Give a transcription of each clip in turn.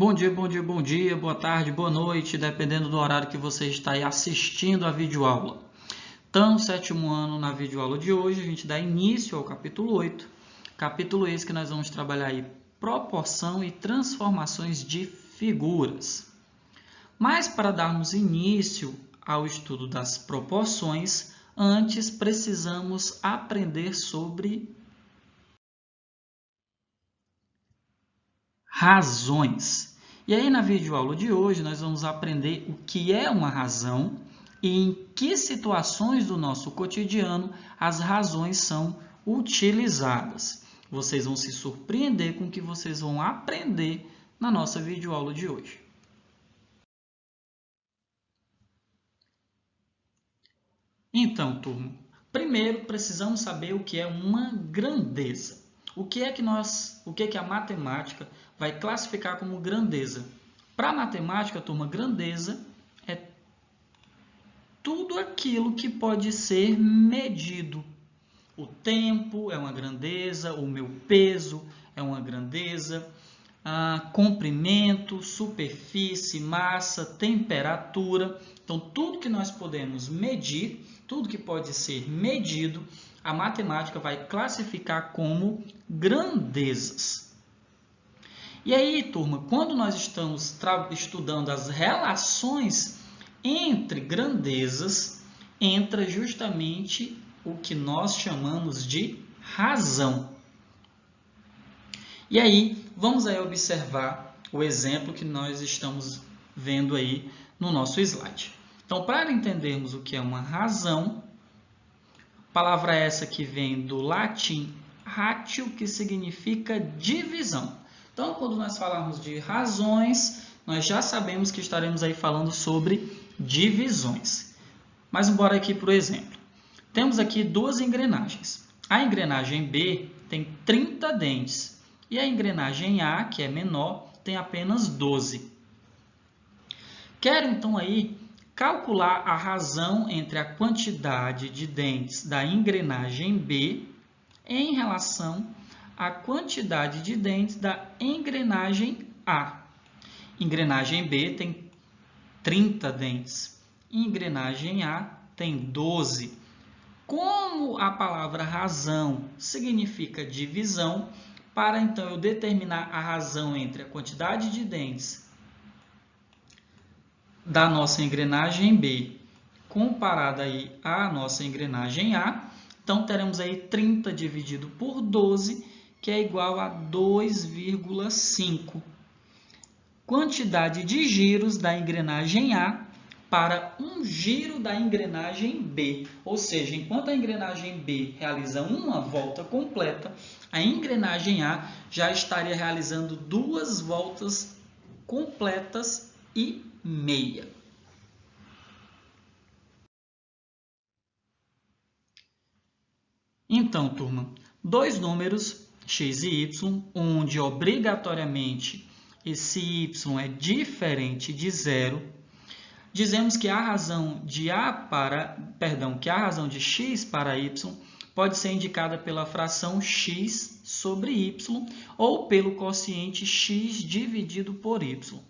Bom dia, bom dia, bom dia, boa tarde, boa noite, dependendo do horário que você está aí assistindo a videoaula. Então, sétimo ano, na videoaula de hoje, a gente dá início ao capítulo 8. Capítulo esse que nós vamos trabalhar aí proporção e transformações de figuras. Mas para darmos início ao estudo das proporções, antes precisamos aprender sobre razões. E aí na videoaula de hoje nós vamos aprender o que é uma razão e em que situações do nosso cotidiano as razões são utilizadas. Vocês vão se surpreender com o que vocês vão aprender na nossa videoaula de hoje. Então, turma, primeiro precisamos saber o que é uma grandeza. O que é que a matemática vai classificar como grandeza? Para a matemática, turma, grandeza é tudo aquilo que pode ser medido. O tempo é uma grandeza, o meu peso é uma grandeza, comprimento, superfície, massa, temperatura. Então, tudo que nós podemos medir, tudo que pode ser medido, a matemática vai classificar como grandezas. E aí, turma, quando nós estamos estudando as relações entre grandezas, entra justamente o que nós chamamos de razão. E aí, vamos aí observar o exemplo que nós estamos vendo aí no nosso slide. Então, para entendermos o que é uma razão, palavra essa que vem do latim ratio, que significa divisão. Então, quando nós falarmos de razões, nós já sabemos que estaremos aí falando sobre divisões. Mas bora aqui para o exemplo. Temos aqui duas engrenagens. A engrenagem B tem 30 dentes e a engrenagem A, que é menor, tem apenas 12. Quero então aí calcular a razão entre a quantidade de dentes da engrenagem B em relação à quantidade de dentes da engrenagem A. Engrenagem B tem 30 dentes, engrenagem A tem 12. Como a palavra razão significa divisão, para então eu determinar a razão entre a quantidade de dentes da nossa engrenagem B comparada aí à nossa engrenagem A, então teremos aí 30 dividido por 12, que é igual a 2,5. Quantidade de giros da engrenagem A para um giro da engrenagem B. Ou seja, enquanto a engrenagem B realiza uma volta completa, a engrenagem A já estaria realizando 2 voltas completas e meia. Então, turma, dois números, x e y, onde obrigatoriamente esse y é diferente de zero, dizemos que a razão de que a razão de x para y pode ser indicada pela fração x sobre y ou pelo quociente x dividido por y.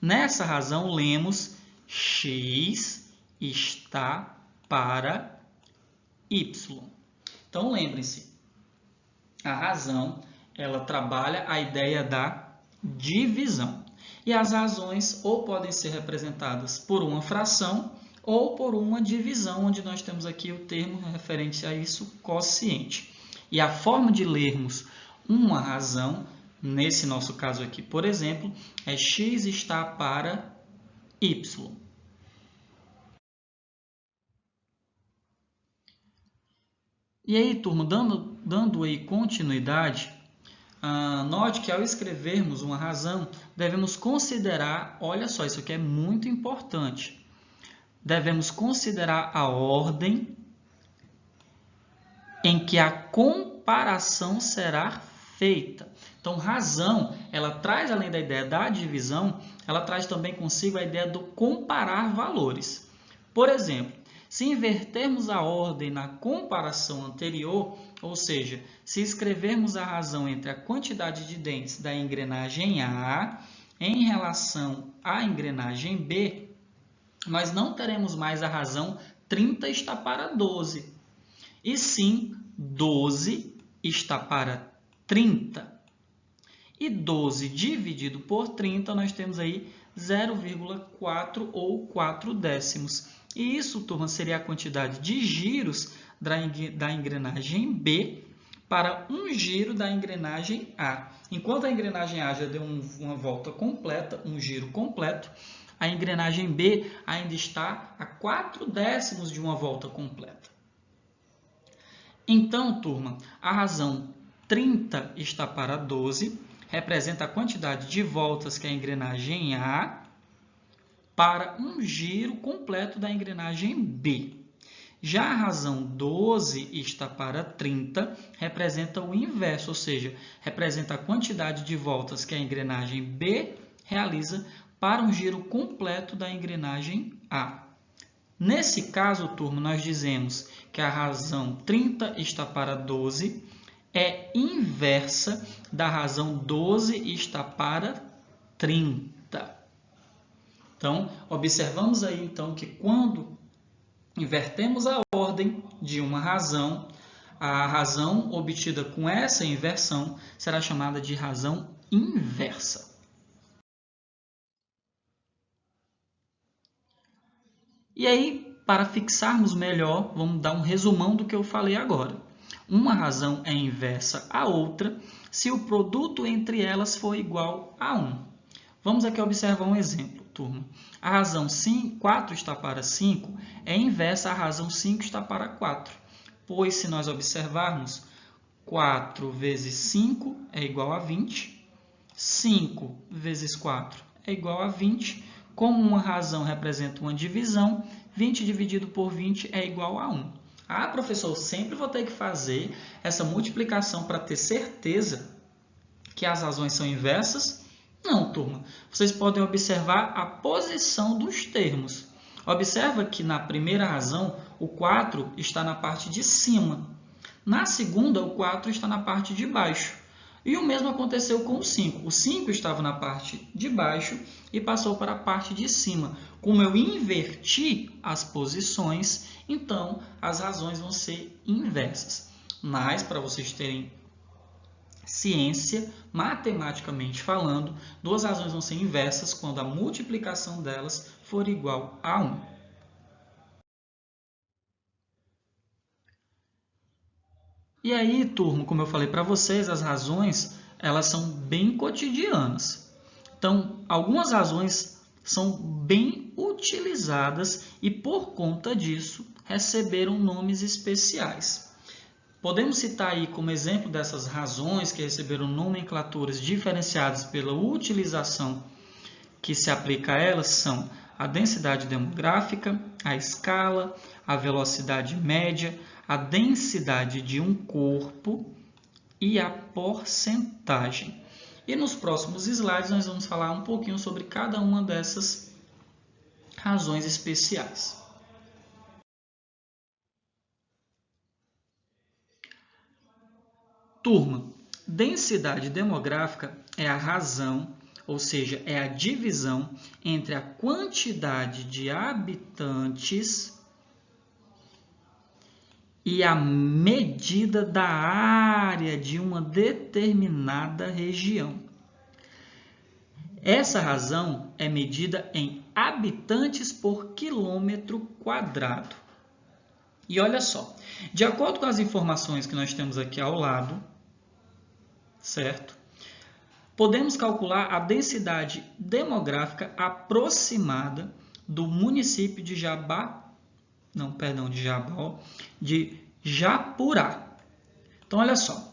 Nessa razão, lemos x está para y. Então, lembrem-se, a razão ela trabalha a ideia da divisão. E as razões ou podem ser representadas por uma fração ou por uma divisão, onde nós temos aqui o termo referente a isso, quociente. E a forma de lermos uma razão, nesse nosso caso aqui, por exemplo, é x está para y. E aí, turma, dando aí continuidade, note que ao escrevermos uma razão, devemos considerar, olha só, isso aqui é muito importante, devemos considerar a ordem em que a comparação será feita. Então, razão, ela traz, além da ideia da divisão, ela traz também consigo a ideia do comparar valores. Por exemplo, se invertermos a ordem na comparação anterior, ou seja, se escrevermos a razão entre a quantidade de dentes da engrenagem A em relação à engrenagem B, nós não teremos mais a razão 30 está para 12, e sim 12 está para 30. E 12 dividido por 30, nós temos aí 0,4 ou 4 décimos. E isso, turma, seria a quantidade de giros da engrenagem B para um giro da engrenagem A. Enquanto a engrenagem A já deu uma volta completa, um giro completo, a engrenagem B ainda está a 4 décimos de uma volta completa. Então, turma, a razão 30 está para 12, representa a quantidade de voltas que a engrenagem A para um giro completo da engrenagem B. Já a razão 12 está para 30, representa o inverso, ou seja, representa a quantidade de voltas que a engrenagem B realiza para um giro completo da engrenagem A. Nesse caso, turma, nós dizemos que a razão 30 está para 12 é inversa da razão 12 está para 30. Então, observamos aí então que quando invertemos a ordem de uma razão, a razão obtida com essa inversão será chamada de razão inversa. E aí, para fixarmos melhor, vamos dar um resumão do que eu falei agora. Uma razão é inversa à outra se o produto entre elas for igual a 1. Vamos aqui observar um exemplo, turma. A razão 4 está para 5 é inversa à razão 5 está para 4, pois se nós observarmos, 4 vezes 5 é igual a 20, 5 vezes 4 é igual a 20, como uma razão representa uma divisão, 20 dividido por 20 é igual a 1. Ah, professor, eu sempre vou ter que fazer essa multiplicação para ter certeza que as razões são inversas? Não, turma. Vocês podem observar a posição dos termos. Observa que na primeira razão, o 4 está na parte de cima. Na segunda, o 4 está na parte de baixo. E o mesmo aconteceu com o 5. O 5 estava na parte de baixo e passou para a parte de cima. Como eu inverti as posições, então as razões vão ser inversas. Mas, para vocês terem ciência, matematicamente falando, duas razões vão ser inversas quando a multiplicação delas for igual a 1. E aí, turma, como eu falei para vocês, as razões elas são bem cotidianas. Então, algumas razões são bem utilizadas e, por conta disso, receberam nomes especiais. Podemos citar aí como exemplo dessas razões que receberam nomenclaturas diferenciadas pela utilização que se aplica a elas são a densidade demográfica, a escala, a velocidade média, a densidade de um corpo e a porcentagem. E nos próximos slides nós vamos falar um pouquinho sobre cada uma dessas razões especiais. Turma, densidade demográfica é a razão, ou seja, é a divisão entre a quantidade de habitantes e a medida da área de uma determinada região. Essa razão é medida em habitantes por quilômetro quadrado. E olha só, de acordo com as informações que nós temos aqui ao lado, certo? Podemos calcular a densidade demográfica aproximada do município de de Japurá. Então, olha só.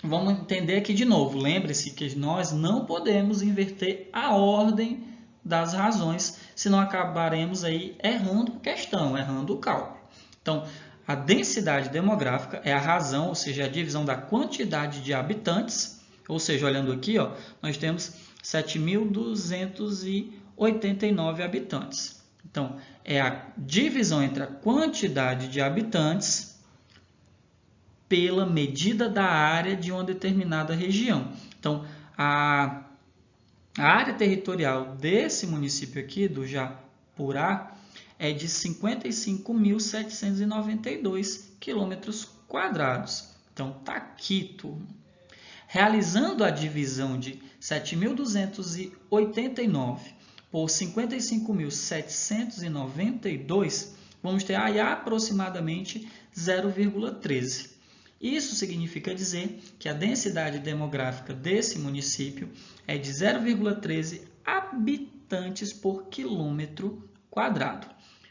Vamos entender aqui de novo. Lembre-se que nós não podemos inverter a ordem das razões, senão acabaremos aí errando a questão, errando o cálculo. Então, a densidade demográfica é a razão, ou seja, a divisão da quantidade de habitantes. Ou seja, olhando aqui, ó, nós temos 7.289 habitantes. Então, é a divisão entre a quantidade de habitantes pela medida da área de uma determinada região. Então, a A área territorial desse município aqui, do Japurá, é de 55.792 quilômetros quadrados. Então, está aqui, turma. Realizando a divisão de 7.289 por 55.792, vamos ter aí aproximadamente 0,13. Isso significa dizer que a densidade demográfica desse município é de 0,13 habitantes por quilômetro quadrado.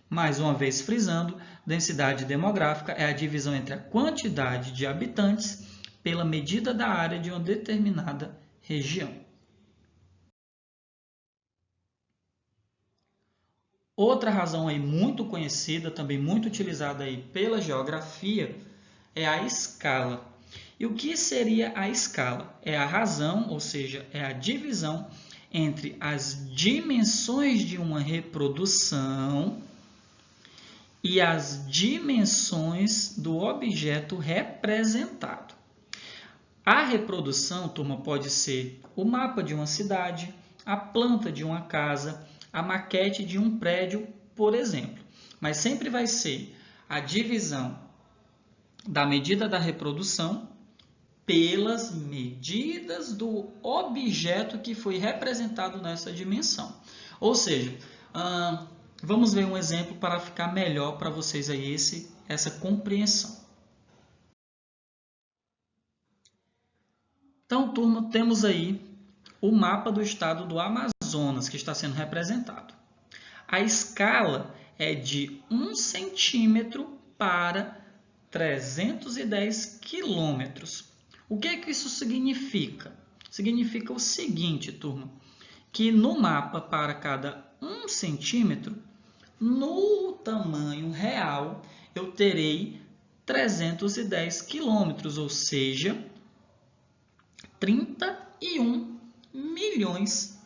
Mais uma vez frisando, densidade demográfica é a divisão entre a quantidade de habitantes pela medida da área de uma determinada região. Outra razão aí muito conhecida, também muito utilizada aí pela geografia, é a escala. E o que seria a escala? É a razão, ou seja, é a divisão entre as dimensões de uma reprodução e as dimensões do objeto representado. A reprodução, turma, pode ser o mapa de uma cidade, a planta de uma casa, a maquete de um prédio, por exemplo. Mas sempre vai ser a divisão da medida da reprodução pelas medidas do objeto que foi representado nessa dimensão. Ou seja, vamos ver um exemplo para ficar melhor para vocês aí essa compreensão. Então, turma, temos aí o mapa do estado do Amazonas que está sendo representado. A escala é de 1 centímetro para 310 quilômetros. O que isso significa? Significa o seguinte, turma, que no mapa, para cada 1 centímetro, no tamanho real, eu terei 310 quilômetros, ou seja, 31 milhões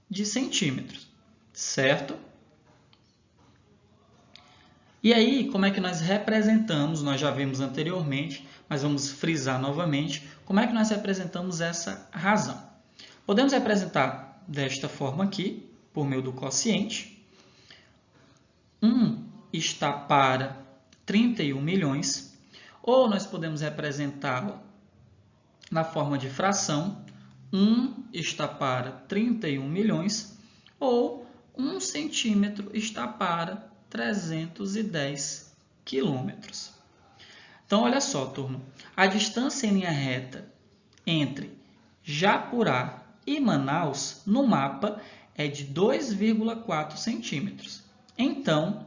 de centímetros, certo? E aí, como é que nós representamos? Nós já vimos anteriormente, mas vamos frisar novamente, como é que nós representamos essa razão? Podemos representar desta forma aqui, por meio do quociente. 1 está para 31 milhões, ou nós podemos representá-la na forma de fração. 1 está para 31 milhões, ou 1 centímetro está para 310 quilômetros. Então, olha só, turma. A distância em linha reta entre Japurá e Manaus, no mapa, é de 2,4 centímetros. Então,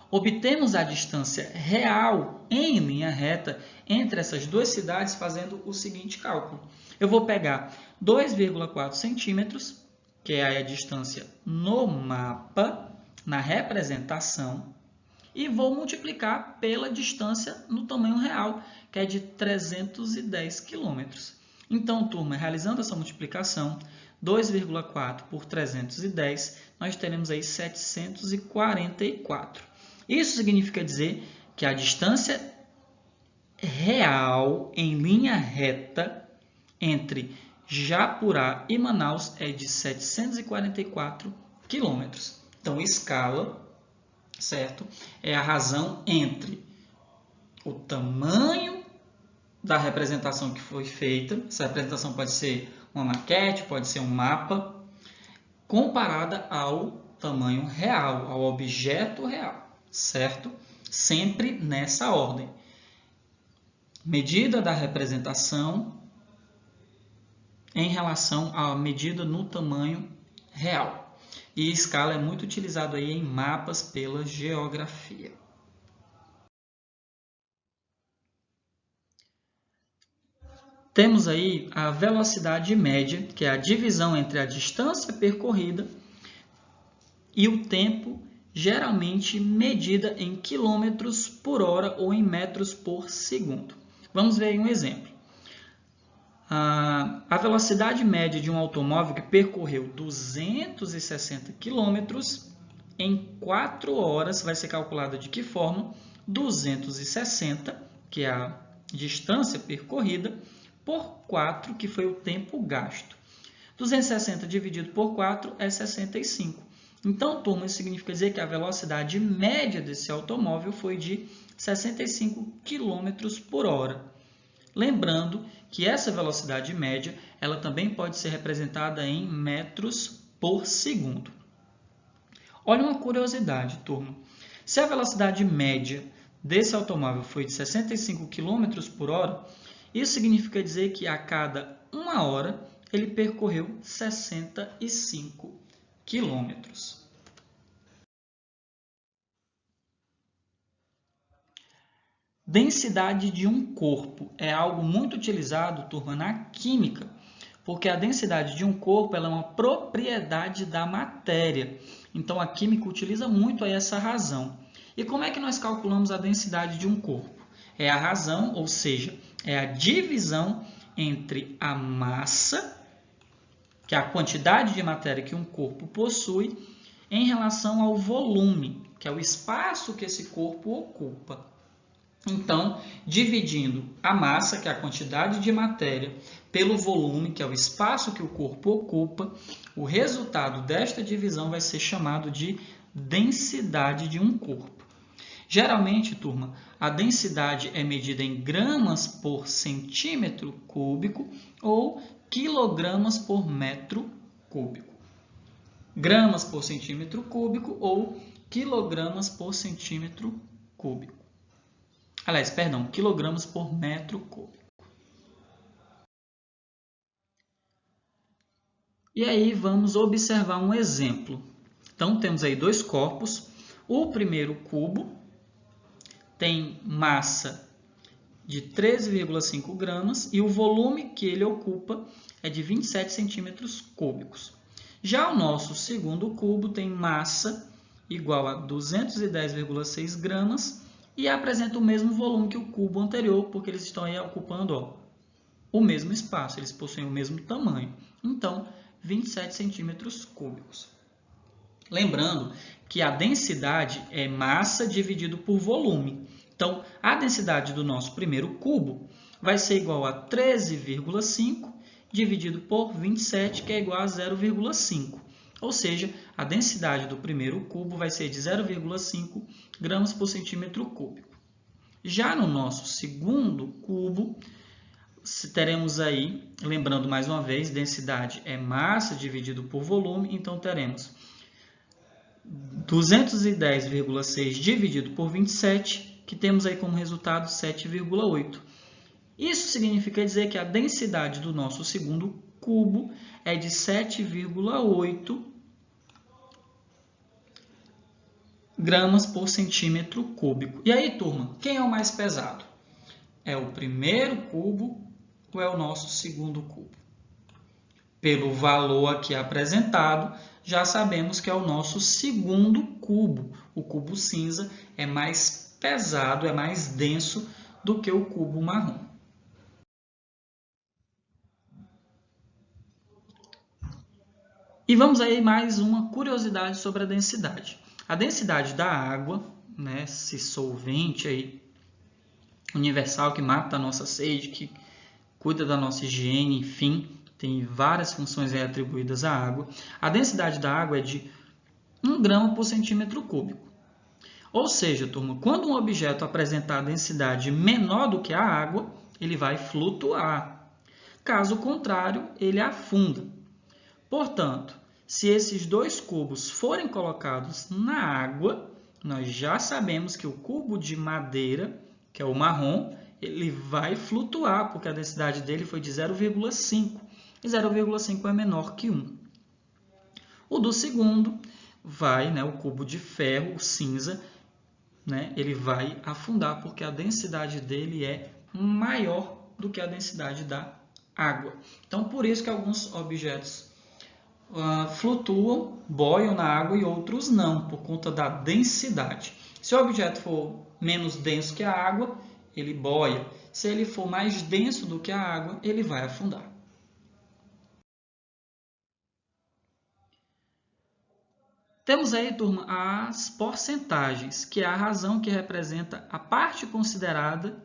obtemos a distância real em linha reta entre essas duas cidades fazendo o seguinte cálculo. Eu vou pegar 2,4 centímetros, que é a distância no mapa, na representação, e vou multiplicar pela distância no tamanho real, que é de 310 quilômetros. Então, turma, realizando essa multiplicação, 2,4 por 310, nós teremos aí 744. Isso significa dizer que a distância real em linha reta entre Japurá e Manaus é de 744 quilômetros. Então, escala, certo? É a razão entre o tamanho da representação que foi feita. Essa representação pode ser uma maquete, pode ser um mapa, comparada ao tamanho real, ao objeto real, certo? Sempre nessa ordem. Medida da representação em relação à medida no tamanho real. E escala é muito utilizado aí em mapas pela geografia. Temos aí a velocidade média, que é a divisão entre a distância percorrida e o tempo, geralmente medida em quilômetros por hora ou em metros por segundo. Vamos ver aí um exemplo. A velocidade média de um automóvel que percorreu 260 km em 4 horas vai ser calculada de que forma? 260, que é a distância percorrida, por 4, que foi o tempo gasto. 260 dividido por 4 é 65. Então, turma, isso significa dizer que a velocidade média desse automóvel foi de 65 km por hora. Lembrando que essa velocidade média ela também pode ser representada em metros por segundo. Olha uma curiosidade, turma. Se a velocidade média desse automóvel foi de 65 km por hora, isso significa dizer que a cada 1 hora ele percorreu 65 quilômetros. Densidade de um corpo é algo muito utilizado, turma, na química, porque a densidade de um corpo ela é uma propriedade da matéria. Então, a química utiliza muito essa razão. E como é que nós calculamos a densidade de um corpo? É a razão, ou seja, é a divisão entre a massa, que é a quantidade de matéria que um corpo possui, em relação ao volume, que é o espaço que esse corpo ocupa. Então, dividindo a massa, que é a quantidade de matéria, pelo volume, que é o espaço que o corpo ocupa, o resultado desta divisão vai ser chamado de densidade de um corpo. Geralmente, turma, a densidade é medida em gramas por centímetro cúbico ou quilogramas por metro cúbico. Gramas por centímetro cúbico ou quilogramas por centímetro cúbico. Aliás, perdão, quilogramas por metro cúbico. E aí vamos observar um exemplo. Então, temos aí dois corpos. O primeiro cubo tem massa de 13,5 gramas e o volume que ele ocupa é de 27 centímetros cúbicos. Já o nosso segundo cubo tem massa igual a 210,6 gramas e apresenta o mesmo volume que o cubo anterior, porque eles estão aí ocupando o mesmo espaço, eles possuem o mesmo tamanho. Então, 27 centímetros cúbicos. Lembrando que a densidade é massa dividido por volume. Então, a densidade do nosso primeiro cubo vai ser igual a 13,5 dividido por 27, que é igual a 0,5. Ou seja, a densidade do primeiro cubo vai ser de 0,5 gramas por centímetro cúbico. Já no nosso segundo cubo, teremos aí, lembrando mais uma vez, densidade é massa dividido por volume, então teremos 210,6 dividido por 27, que temos aí como resultado 7,8. Isso significa dizer que a densidade do nosso segundo cubo é de 7,8 gramas por centímetro cúbico. E aí, turma, quem é o mais pesado? É o primeiro cubo ou é o nosso segundo cubo? Pelo valor aqui apresentado, já sabemos que é o nosso segundo cubo. O cubo cinza é mais pesado, é mais denso do que o cubo marrom. E vamos aí mais uma curiosidade sobre a densidade. A densidade da água, né, esse solvente aí, universal que mata a nossa sede, que cuida da nossa higiene, enfim, tem várias funções aí atribuídas à água. A densidade da água é de 1 grama por centímetro cúbico. Ou seja, turma, quando um objeto apresentar densidade menor do que a água, ele vai flutuar. Caso contrário, ele afunda. Portanto, se esses dois cubos forem colocados na água, nós já sabemos que o cubo de madeira, que é o marrom, ele vai flutuar, porque a densidade dele foi de 0,5. E 0,5 é menor que 1. O do segundo vai, o cubo de ferro, o cinza, ele vai afundar, porque a densidade dele é maior do que a densidade da água. Então, por isso que alguns objetos flutuam, boiam na água e outros não, por conta da densidade. Se o objeto for menos denso que a água, ele boia. Se ele for mais denso do que a água, ele vai afundar. Temos aí, turma, as porcentagens, que é a razão que representa a parte considerada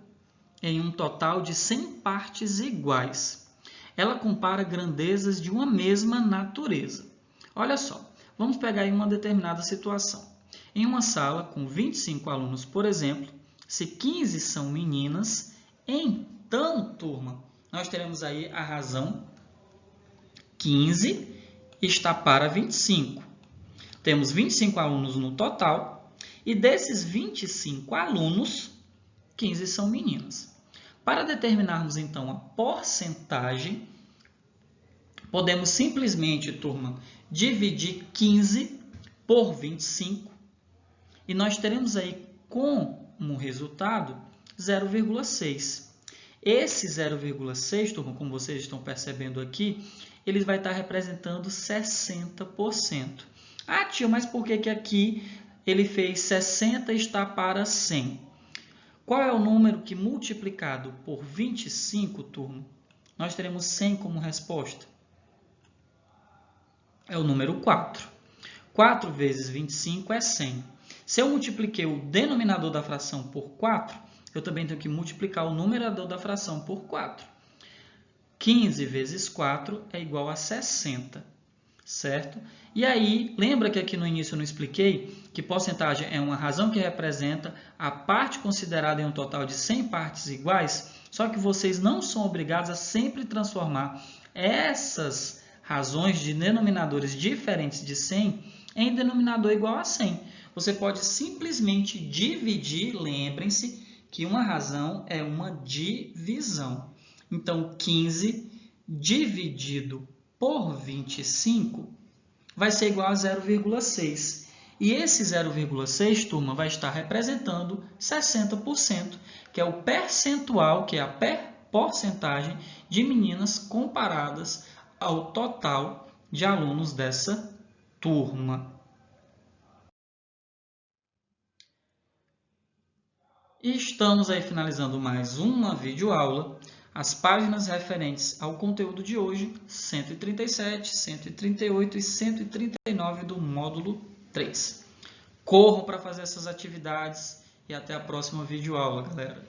em um total de 100 partes iguais. ela compara grandezas de uma mesma natureza. Olha só, vamos pegar aí uma determinada situação. Em uma sala com 25 alunos, por exemplo, se 15 são meninas, então, turma, nós teremos aí a razão 15 está para 25. Temos 25 alunos no total e desses 25 alunos, 15 são meninas. Para determinarmos, então, a porcentagem, podemos simplesmente, turma, dividir 15 por 25 e nós teremos aí como resultado 0,6. Esse 0,6, turma, como vocês estão percebendo aqui, ele vai estar representando 60%. Ah, tio, mas por que aqui ele fez 60 está para 100? Qual é o número que multiplicado por 25, turma, nós teremos 100 como resposta? É o número 4. 4 vezes 25 é 100. Se eu multipliquei o denominador da fração por 4, eu também tenho que multiplicar o numerador da fração por 4. 15 vezes 4 é igual a 60, certo? E aí, lembra que aqui no início eu não expliquei que porcentagem é uma razão que representa a parte considerada em um total de 100 partes iguais? Só que vocês não são obrigados a sempre transformar essas razões de denominadores diferentes de 100 em denominador igual a 100. Você pode simplesmente dividir, lembrem-se que uma razão é uma divisão. Então, 15 dividido por 25 vai ser igual a 0,6. E esse 0,6, turma, vai estar representando 60%, que é o percentual, que é a porcentagem de meninas comparadas ao total de alunos dessa turma. E estamos aí finalizando mais uma videoaula. As páginas referentes ao conteúdo de hoje, 137, 138 e 139 do módulo 3. Corram para fazer essas atividades e até a próxima videoaula, galera.